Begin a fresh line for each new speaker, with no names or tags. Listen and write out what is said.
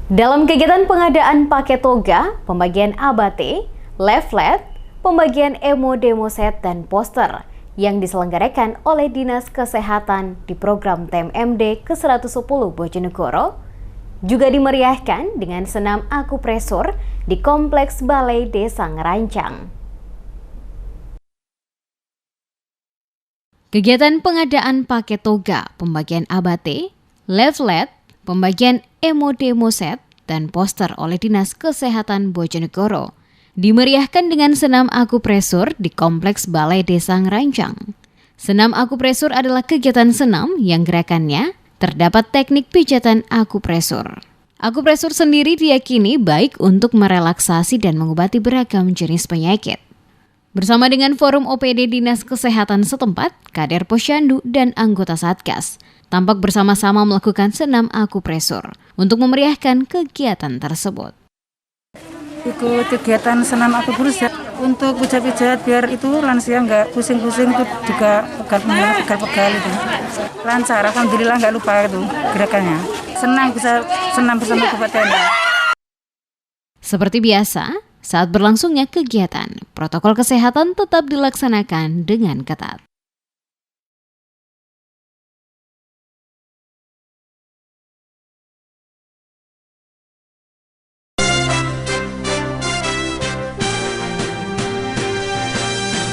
Dalam kegiatan pengadaan paket toga, pembagian ABT, leaflet, pembagian demo set dan poster yang diselenggarakan oleh Dinas Kesehatan di program TMMD ke-110 Bojonegoro juga dimeriahkan dengan senam akupresur di Kompleks Balai Desa Ngerancang. Kegiatan pengadaan paket toga, pembagian ABT, leaflet, pembagian demo set dan poster oleh Dinas Kesehatan Bojonegoro dimeriahkan dengan senam akupresur di Kompleks Balai Desa Ngerancang. Senam akupresur adalah kegiatan senam yang gerakannya terdapat teknik pijatan akupresur. Akupresur sendiri diyakini baik untuk merelaksasi dan mengobati beragam jenis penyakit. Bersama dengan Forum OPD Dinas Kesehatan setempat, Kader Posyandu dan anggota Satgas, tampak bersama-sama melakukan senam akupresur untuk memeriahkan kegiatan tersebut.
Ikut kegiatan senam akupresur untuk pijat-pijat biar itu lansia nggak pusing-pusing, itu juga pegal-pegal itu. Lancar, alhamdulillah nggak lupa itu gerakannya. Senang bisa senam bersama kabupaten.
Seperti biasa, saat berlangsungnya kegiatan, protokol kesehatan tetap dilaksanakan dengan ketat.